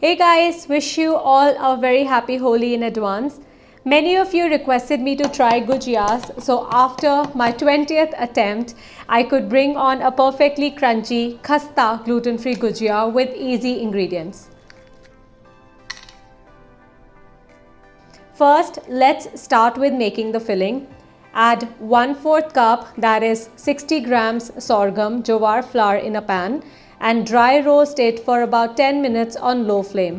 Hey guys, wish you all a very happy Holi in advance. Many of you requested me to try Gujias, so after my 20th attempt, I could bring on a perfectly crunchy Khasta gluten-free Gujia with easy ingredients. First, let's start with making the filling. Add 1/4 cup, that is 60 grams sorghum Jowar flour in a pan and dry roast it for about 10 minutes on low flame.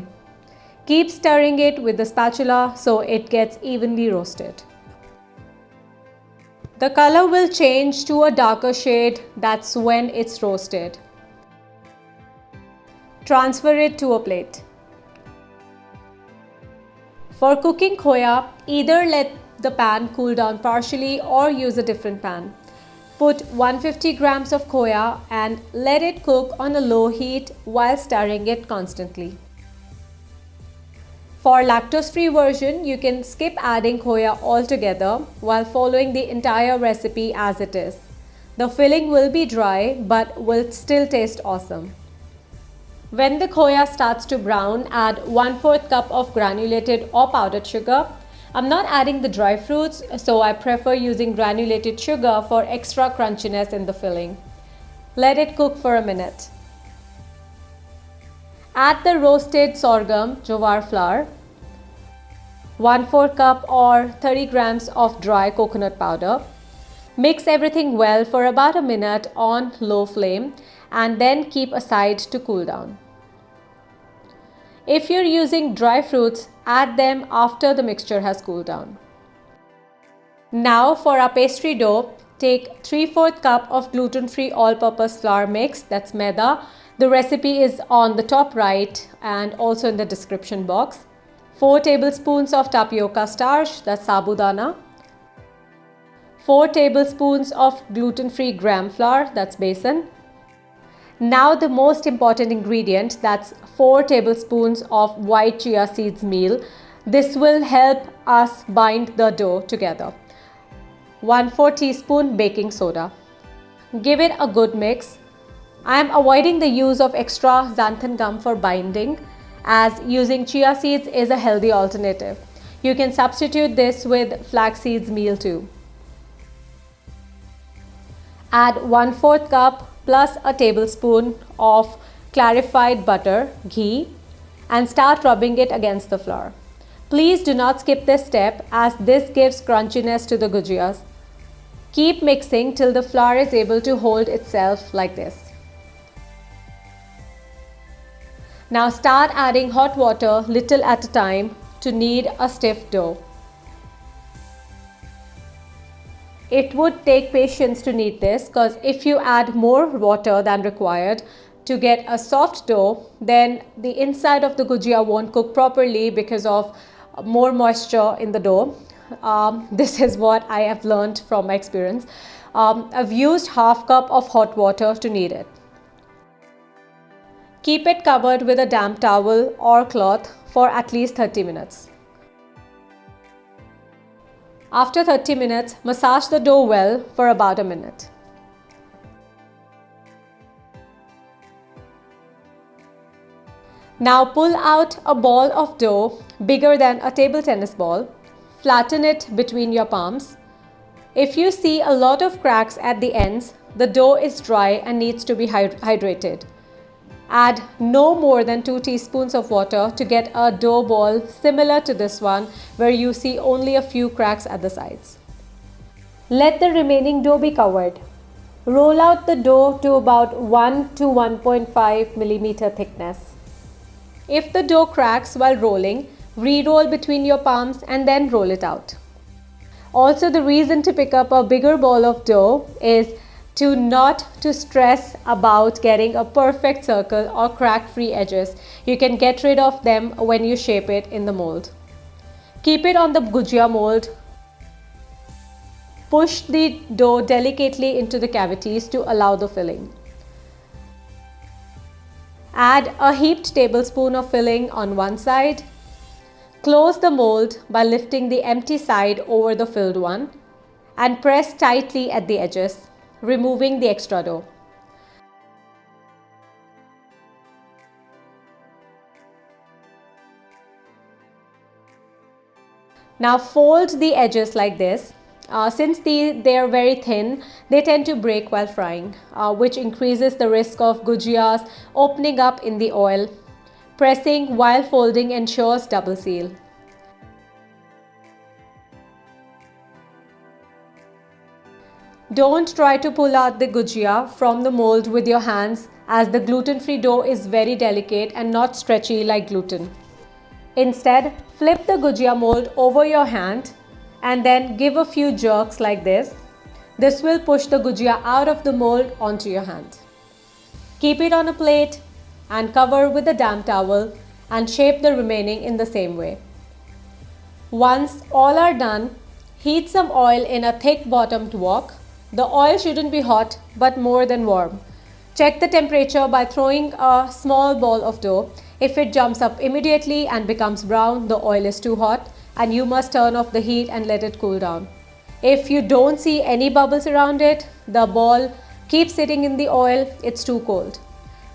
Keep stirring it with the spatula so it gets evenly roasted. The color will change to a darker shade, that's when it's roasted. Transfer it to a plate. For cooking Khoya, either let the pan cool down partially or use a different pan. Put 150 grams of Khoya and let it cook on a low heat while stirring it constantly. For lactose-free version, you can skip adding Khoya altogether while following the entire recipe as it is. The filling will be dry but will still taste awesome. When the Khoya starts to brown, add 1/4 cup of granulated or powdered sugar. I'm not adding the dry fruits, so I prefer using granulated sugar for extra crunchiness in the filling. Let it cook for a minute. Add the roasted sorghum Jowar flour, 1/4 cup or 30 grams of dry coconut powder. Mix everything well for about a minute on low flame and then keep aside to cool down. If you're using dry fruits, add them after the mixture has cooled down. Now for our pastry dough, take 3/4 cup of gluten-free all-purpose flour mix, that's maida. The recipe is on the top right and also in the description box. 4 tablespoons of tapioca starch, that's Sabudana. 4 tablespoons of gluten-free gram flour, that's Besan. Now the most important ingredient, that's 4 tablespoons of white chia seeds meal. This will help us bind the dough together. 1/4 teaspoon baking soda. Give it a good mix. I am avoiding the use of extra xanthan gum for binding as using chia seeds is a healthy alternative. You can substitute this with flax seeds meal too. Add 1/4 cup plus a tablespoon of clarified butter, ghee, and start rubbing it against the flour. Please do not skip this step as this gives crunchiness to the gujias. Keep mixing till the flour is able to hold itself like this. Now start adding hot water little at a time to knead a stiff dough. It would take patience to knead this because if you add more water than required to get a soft dough, then the inside of the gujia won't cook properly because of more moisture in the dough. This is what I have learned from my experience. I've used 1/2 cup of hot water to knead it. Keep it covered with a damp towel or cloth for at least 30 minutes. After 30 minutes, massage the dough well for about a minute. Now pull out a ball of dough bigger than a table tennis ball. Flatten it between your palms. If you see a lot of cracks at the ends, the dough is dry and needs to be hydrated. Add no more than 2 teaspoons of water to get a dough ball similar to this one where you see only a few cracks at the sides. Let the remaining dough be covered. Roll out the dough to about 1 to 1.5 millimeter thickness. If the dough cracks while rolling, re-roll between your palms and then roll it out. Also, the reason to pick up a bigger ball of dough is not to stress about getting a perfect circle or crack-free edges. You can get rid of them when you shape it in the mold. Keep it on the gujia mold. Push the dough delicately into the cavities to allow the filling. Add a heaped tablespoon of filling on one side. Close the mold by lifting the empty side over the filled one and press tightly at the edges, removing the extra dough. Now fold the edges like this. Since they are very thin, they tend to break while frying, which increases the risk of gujias opening up in the oil. Pressing while folding ensures double seal. Don't try to pull out the gujia from the mold with your hands, as the gluten-free dough is very delicate and not stretchy like gluten. Instead, flip the gujia mold over your hand and then give a few jerks like this. This will push the gujia out of the mold onto your hand. Keep it on a plate and cover with a damp towel and shape the remaining in the same way. Once all are done, heat some oil in a thick bottomed wok. The oil shouldn't be hot but more than warm. Check the temperature by throwing a small ball of dough. If it jumps up immediately and becomes brown, the oil is too hot and you must turn off the heat and let it cool down. If you don't see any bubbles around it, the ball keeps sitting in the oil, it's too cold.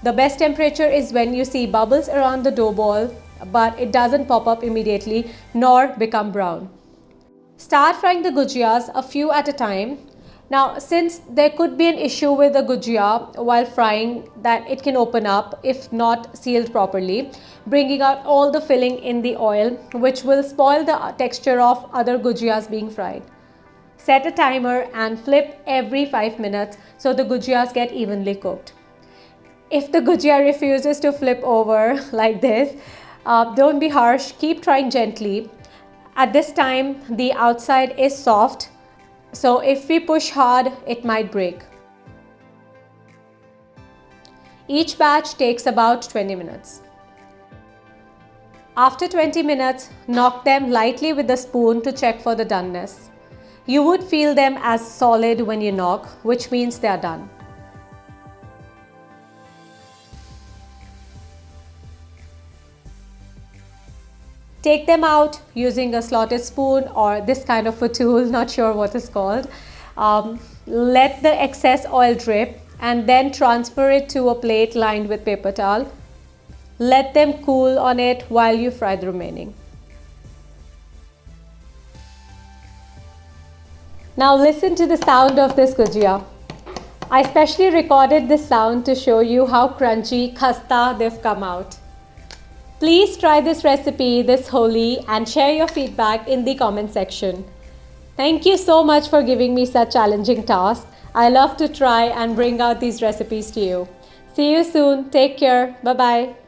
The best temperature is when you see bubbles around the dough ball, but it doesn't pop up immediately nor become brown. Start frying the gujias a few at a time. Now, since there could be an issue with the gujia while frying, that it can open up if not sealed properly, bringing out all the filling in the oil, which will spoil the texture of other gujias being fried. Set a timer and flip every 5 minutes so the gujias get evenly cooked. If the gujia refuses to flip over like this, don't be harsh, keep trying gently. At this time, the outside is soft, so if we push hard, it might break. Each batch takes about 20 minutes. After 20 minutes, knock them lightly with a spoon to check for the doneness. You would feel them as solid when you knock, which means they are done. Take them out using a slotted spoon or this kind of a tool, not sure what it's called. Let the excess oil drip and then transfer it to a plate lined with paper towel. Let them cool on it while you fry the remaining. Now listen to the sound of this gujia. I specially recorded this sound to show you how crunchy khasta they've come out. Please try this recipe this Holi and share your feedback in the comment section. Thank you so much for giving me such challenging tasks. I love to try and bring out these recipes to you. See you soon. Take care. Bye-bye.